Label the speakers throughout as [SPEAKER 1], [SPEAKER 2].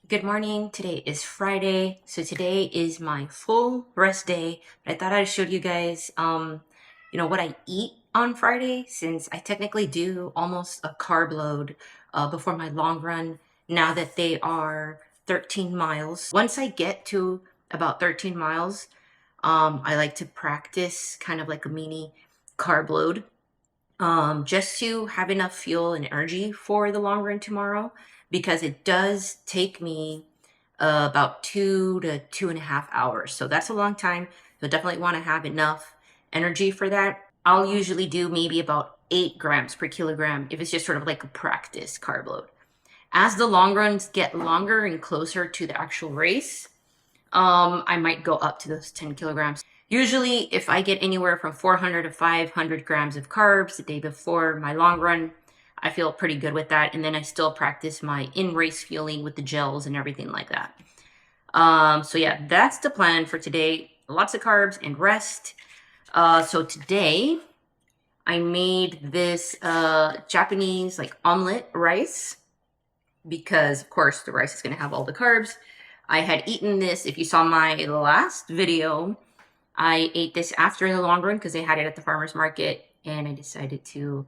[SPEAKER 1] Good morning. Today is Friday. So today is my full rest day. But I thought I'd show you guys, what I eat on Friday since I technically do almost a carb load before my long run now that they are 13 miles. Once I get to about 13 miles, I like to practice kind of like a mini carb load just to have enough fuel and energy for the long run tomorrow because it does take me about 2 to 2.5 hours. So that's a long time. So definitely want to have enough energy for that. I'll usually do maybe about 8 grams per kilogram if it's just sort of like a practice carb load. As the long runs get longer and closer to the actual race, I might go up to those 10 kilograms. Usually, if I get anywhere from 400 to 500 grams of carbs the day before my long run, I feel pretty good with that. And then I still practice my in-race fueling with the gels and everything like that. So yeah, that's the plan for today. Lots of carbs and rest. So today I made this Japanese like omelet rice because of course the rice is going to have all the carbs. I had eaten this, if you saw my last video, I ate this after the long run because they had it at the farmer's market and I decided to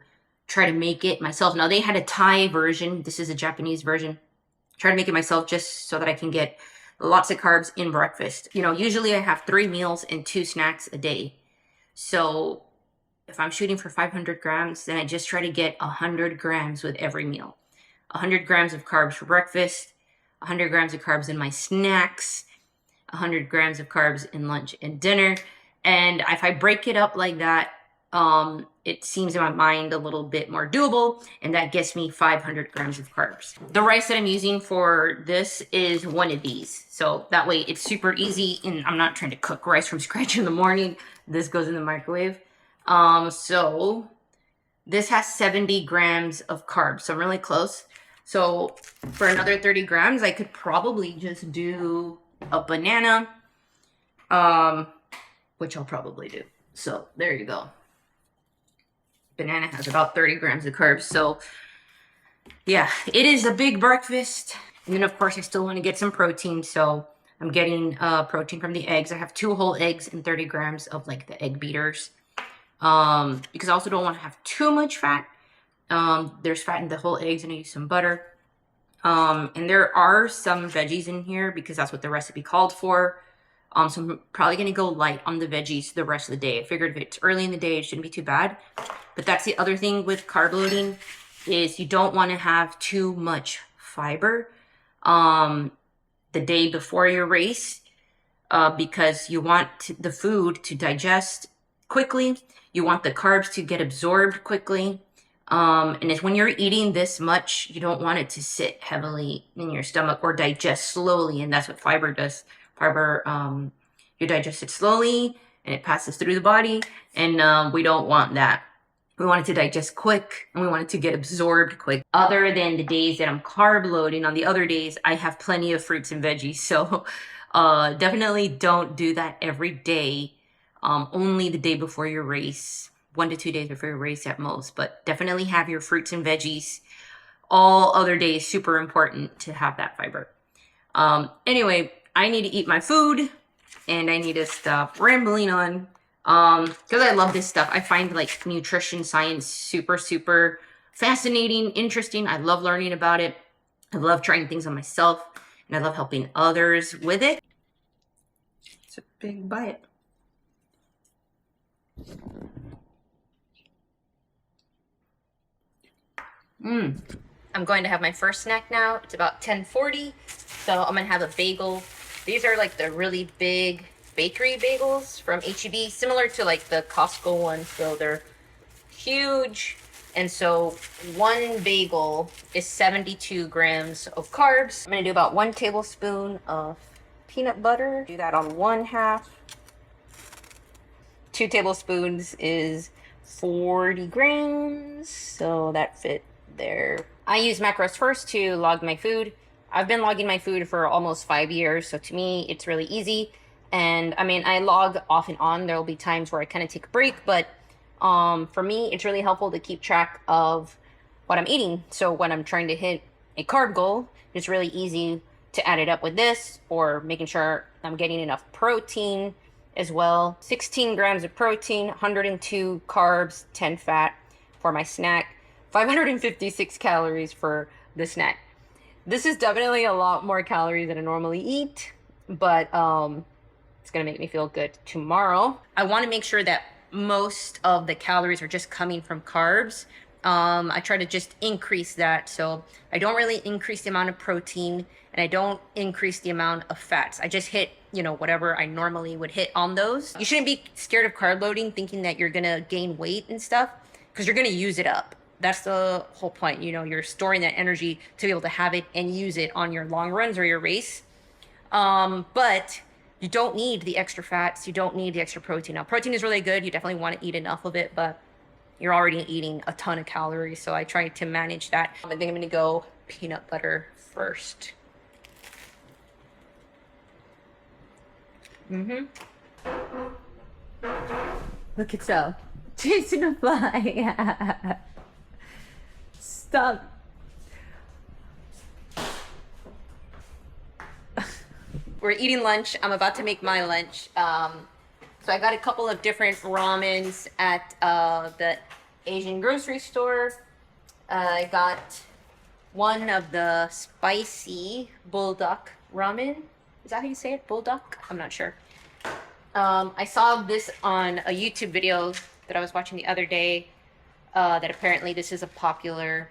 [SPEAKER 1] try to make it myself. Now they had a Thai version. This is a Japanese version. Try to make it myself just so that I can get lots of carbs in breakfast. Usually I have 3 meals and 2 snacks a day. So if I'm shooting for 500 grams, then I just try to get 100 grams with every meal. 100 grams of carbs for breakfast, 100 grams of carbs in my snacks, 100 grams of carbs in lunch and dinner. And if I break it up like that, it seems in my mind a little bit more doable, and that gets me 500 grams of carbs. The rice that I'm using for this is one of these. So that way it's super easy, and I'm not trying to cook rice from scratch in the morning. This goes in the microwave. So this has 70 grams of carbs, so I'm really close. So for another 30 grams, I could probably just do a banana, which I'll probably do. So there you go. Banana has about 30 grams of carbs. So yeah, it is a big breakfast. And then of course I still want to get some protein. So I'm getting protein from the eggs. I have 2 whole eggs and 30 grams of like the egg beaters. Because I also don't want to have too much fat. There's fat in the whole eggs and I use some butter. And there are some veggies in here because that's what the recipe called for. So I'm probably going to go light on the veggies the rest of the day. I figured if it's early in the day, it shouldn't be too bad. But that's the other thing with carb loading is you don't want to have too much fiber the day before your race because you want the food to digest quickly. You want the carbs to get absorbed quickly. And it's when you're eating this much, you don't want it to sit heavily in your stomach or digest slowly. And that's what fiber does. Fiber, you digest it slowly and it passes through the body. And we don't want that. We want it to digest quick and we want it to get absorbed quick. Other than the days that I'm carb loading, on the other days, I have plenty of fruits and veggies. So definitely don't do that every day. Only the day before your race. 1 to 2 days before your race at most, but definitely have your fruits and veggies. All other days, super important to have that fiber. Anyway, I need to eat my food and I need to stop rambling on because I love this stuff. I find like nutrition science super, super fascinating, interesting. I love learning about it. I love trying things on myself and I love helping others with it. It's a big bite. I'm going to have my first snack now. It's about 10:40, so I'm gonna have a bagel. These are like the really big bakery bagels from H-E-B, similar to like the Costco ones, so they're huge. And so 1 bagel is 72 grams of carbs. I'm gonna do about 1 tablespoon of peanut butter. Do that on 1/2. 2 tablespoons is 40 grams, so that fit there. I use macros first to log my food. I've been logging my food for almost 5 years, so to me, it's really easy. And I mean, I log off and on. There will be times where I kind of take a break, but for me, it's really helpful to keep track of what I'm eating. So when I'm trying to hit a carb goal, it's really easy to add it up with this, or making sure I'm getting enough protein as well. 16 grams of protein, 102 carbs, 10 fat for my snack, 556 calories for the snack. This is definitely a lot more calories than I normally eat, but it's gonna make me feel good tomorrow. I wanna make sure that most of the calories are just coming from carbs. I try to just increase that, so I don't really increase the amount of protein and I don't increase the amount of fats. I just hit, you know, whatever I normally would hit on those. You shouldn't be scared of carb loading, thinking that you're gonna gain weight and stuff, because you're gonna use it up. That's the whole point. You know, you're storing that energy to be able to have it and use it on your long runs or your race. But you don't need the extra fats. You don't need the extra protein. Now, protein is really good. You definitely want to eat enough of it, but you're already eating a ton of calories. So I try to manage that. I think I'm going to go peanut butter first. Look at so. Chasing a fly. Stop. We're eating lunch. I'm about to make my lunch. So I got a couple of different ramens at the Asian grocery store. I got one of the spicy bulldog ramen. Is that how you say it? Bulldog? I'm not sure. I saw this on a YouTube video that I was watching the other day, that apparently this is a popular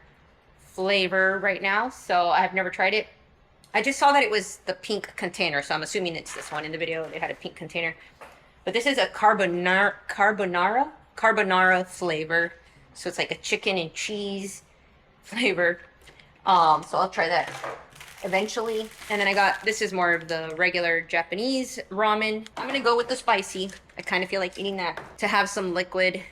[SPEAKER 1] flavor right now. So I've never tried it. I just saw that it was the pink container, so I'm assuming it's this one. In the video, it had a pink container. But this is a carbonara flavor. So it's like a chicken and cheese flavor. So I'll try that eventually. And then I got, this is more of the regular Japanese ramen. I'm gonna go with the spicy. I kind of feel like eating that. To have some liquid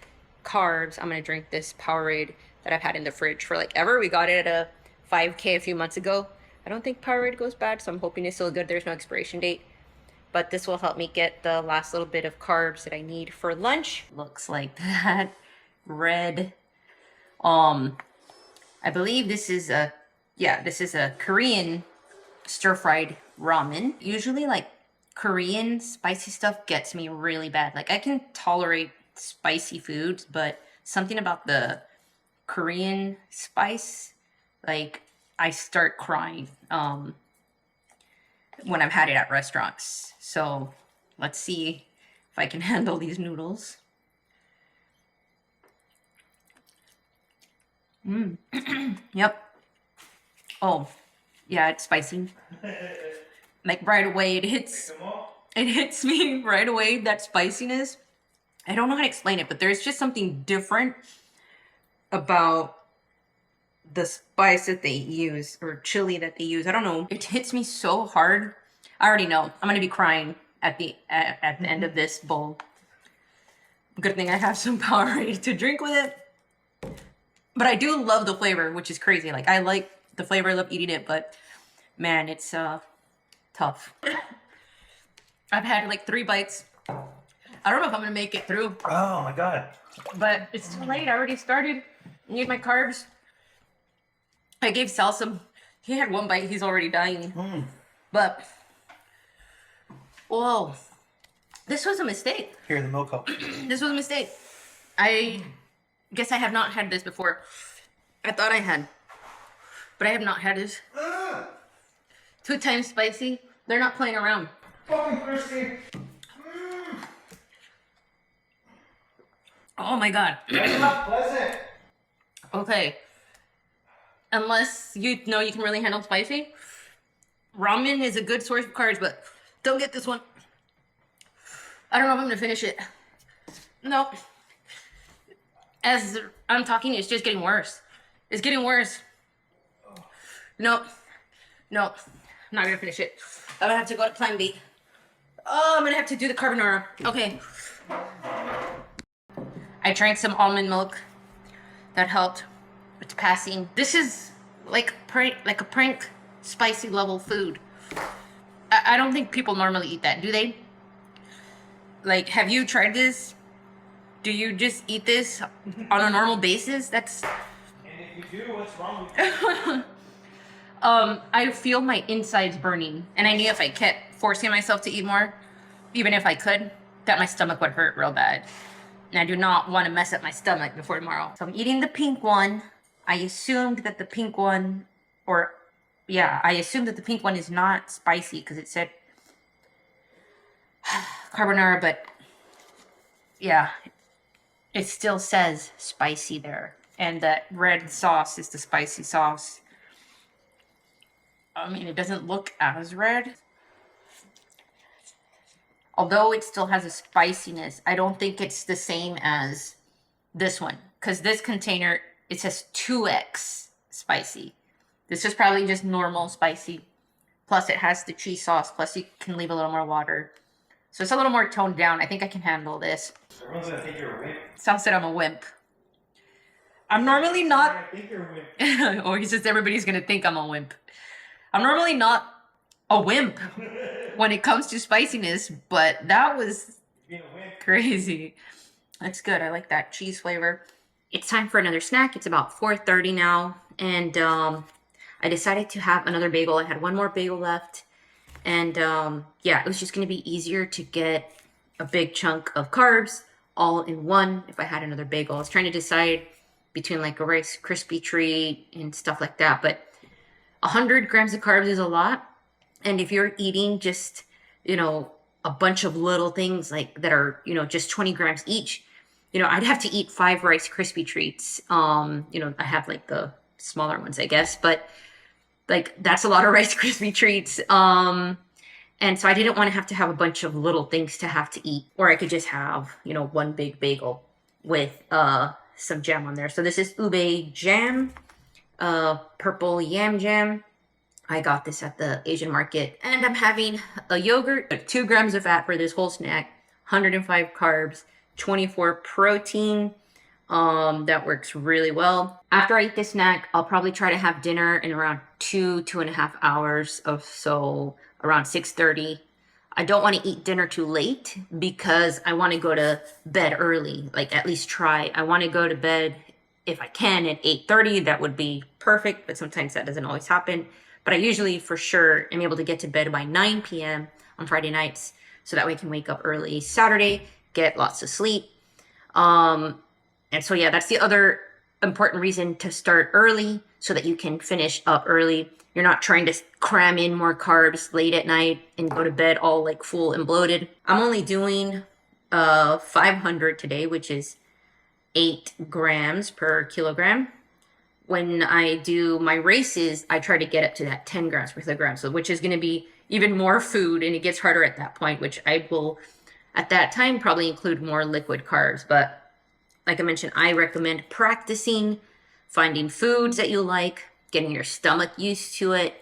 [SPEAKER 1] carbs, I'm gonna drink this Powerade that I've had in the fridge for like ever. We got it at a 5K a few months ago. I don't think Powerade goes bad, so I'm hoping it's still good. There's no expiration date. But this will help me get the last little bit of carbs that I need for lunch. Looks like that. Red. I believe this is a, yeah, this is a Korean stir-fried ramen. Usually, like, Korean spicy stuff gets me really bad. Like, I can tolerate spicy foods, but something about the Korean spice, like, I start crying when I've had it at restaurants. So let's see if I can handle these noodles. Yep. Oh, yeah, it's spicy. Like right away, it hits me right away, that spiciness. I don't know how to explain it, but there's just something different about the spice that they use, or chili that they use. I don't know. It hits me so hard. I already know I'm gonna be crying at the end of this bowl. Good thing I have some Powerade to drink with it. But I do love the flavor, which is crazy. Like, I like the flavor, I love eating it, but man, it's tough. I've had like 3 bites. I don't know if I'm gonna make it through.
[SPEAKER 2] Oh my god.
[SPEAKER 1] But it's too late. I already started. I need my carbs. I gave Sal some. He had 1 bite. He's already dying. But, whoa. This was a mistake.
[SPEAKER 2] Here, the milk help.
[SPEAKER 1] This was a mistake. I guess I have not had this before. I thought I had. But I have not had this. 2 times spicy. They're not playing around.
[SPEAKER 2] Fucking crispy.
[SPEAKER 1] Oh my god.
[SPEAKER 2] It's not pleasant.
[SPEAKER 1] Okay. Unless you know you can really handle spicy. Ramen is a good source of carbs, but don't get this one. I don't know if I'm gonna finish it. No. As I'm talking, it's just getting worse. It's getting worse. No. No. I'm not gonna finish it. I'm gonna have to go to plan B. Oh, I'm gonna have to do the carbonara. Okay. I drank some almond milk. That helped. It's passing. This is like a prank spicy level food. I don't think people normally eat that, do they? Like, have you tried this? Do you just eat this on a normal basis? That's...
[SPEAKER 2] And if you do, what's wrong with you?
[SPEAKER 1] I feel my insides burning, and I knew if I kept forcing myself to eat more, even if I could, that my stomach would hurt real bad. And I do not want to mess up my stomach before tomorrow. So I'm eating the pink one. I assumed that the pink one, I assumed that the pink one is not spicy because it said carbonara, but yeah, it still says spicy there. And that red sauce is the spicy sauce. I mean, it doesn't look as red. Although it still has a spiciness, I don't think it's the same as this one. Because this container, it says 2x spicy. This is probably just normal spicy. Plus it has the cheese sauce. Plus you can leave a little more water. So it's a little more toned down. I think I can handle this.
[SPEAKER 2] Everyone's gonna think you're a wimp.
[SPEAKER 1] Sam said I'm a wimp. I'm normally not...
[SPEAKER 2] I think you're a wimp.
[SPEAKER 1] Or he says everybody's going to think I'm a wimp. I'm normally not a wimp when it comes to spiciness, but that was crazy. That's good. I like that cheese flavor. It's time for another snack. It's about 4:30 now, and I decided to have another bagel. I had one more bagel left, and yeah, it was just going to be easier to get a big chunk of carbs all in one if I had another bagel. I was trying to decide between like a Rice Krispie treat and stuff like that, but 100 grams of carbs is a lot. And if you're eating just, you know, a bunch of little things like that are, you know, just 20 grams each, you know, I'd have to eat 5 Rice Krispie treats. You know, I have like the smaller ones, I guess, but like that's a lot of Rice Krispie treats. And so I didn't want to have a bunch of little things to have to eat, or I could just have, you know, one big bagel with some jam on there. So this is ube jam, purple yam jam. I got this at the Asian market, and I'm having a yogurt, 2 grams of fat for this whole snack, 105 carbs, 24 protein. That works really well. After I eat this snack, I'll probably try to have dinner in around 2.5 hours of, so around 6:30. I don't want to eat dinner too late because I want to go to bed early, like at least try. I want to go to bed if I can at 8:30. That would be perfect, but sometimes that doesn't always happen. But I usually for sure am able to get to bed by 9 p.m. on Friday nights, so that way I can wake up early Saturday, get lots of sleep. And so yeah, that's the other important reason to start early, so that you can finish up early. You're not trying to cram in more carbs late at night and go to bed all like full and bloated. I'm only doing 500 today, which is 8 grams per kilogram. When I do my races, I try to get up to that 10 grams per kilogram, so which is going to be even more food, and it gets harder at that point, which I will at that time probably include more liquid carbs. But like I mentioned, I recommend practicing, finding foods that you like, getting your stomach used to it,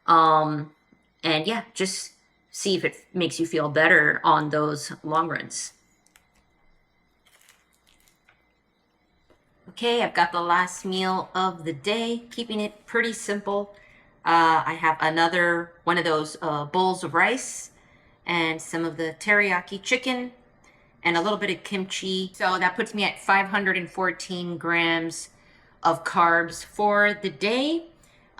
[SPEAKER 1] and yeah, just see if it makes you feel better on those long runs. Okay, I've got the last meal of the day, keeping it pretty simple. I have another one of those bowls of rice and some of the teriyaki chicken and a little bit of kimchi. So that puts me at 514 grams of carbs for the day.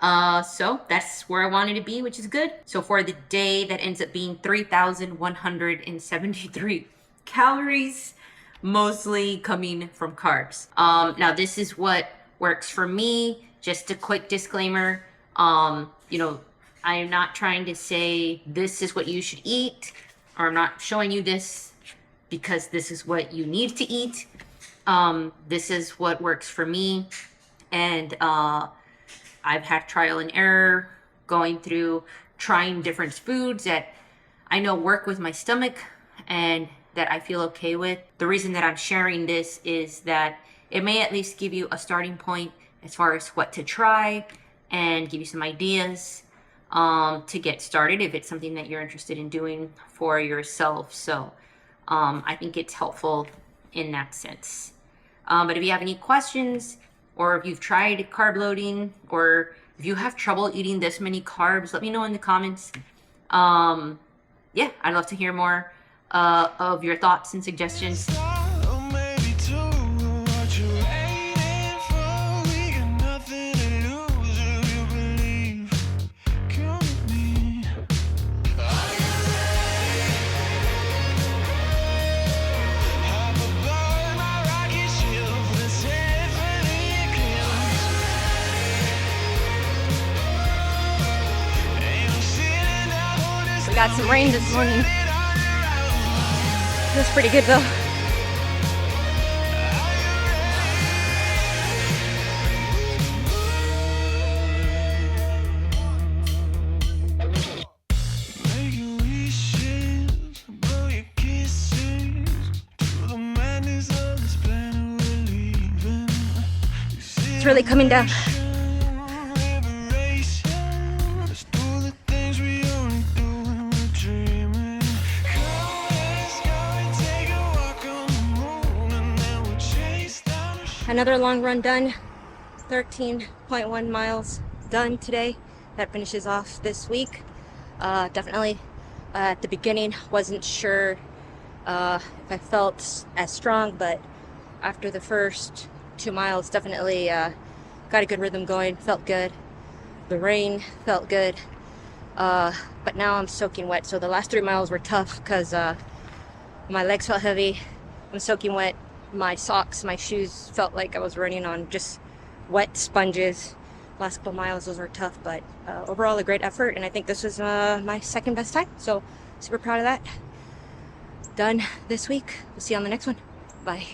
[SPEAKER 1] So that's where I wanted to be, which is good. So for the day, that ends up being 3,173 calories, mostly coming from carbs. Now this is what works for me. Just a quick disclaimer. You know, I am not trying to say this is what you should eat, or I'm not showing you this because this is what you need to eat. This is what works for me. And I've had trial and error going through trying different foods that I know work with my stomach and that I feel okay with. The reason that I'm sharing this is that it may at least give you a starting point as far as what to try and give you some ideas to get started if it's something that you're interested in doing for yourself. So I think it's helpful in that sense. But if you have any questions, or if you've tried carb loading, or if you have trouble eating this many carbs, let me know in the comments. Yeah, I'd love to hear more of your thoughts and suggestions. got some rain this morning. Feels pretty good though. It's really coming down. Another long run done. 13.1 miles done today. That finishes off this week. Definitely at the beginning wasn't sure if I felt as strong, but after the first 2 miles definitely got a good rhythm going, felt good. The rain felt good, but now I'm soaking wet. So the last 3 miles were tough because my legs felt heavy. I'm soaking wet. My socks, my shoes felt like I was running on just wet sponges. Last couple miles, those were tough, but overall a great effort, and I think this was my second best time, so super proud of that. Done this week. We'll see you on the next one. Bye.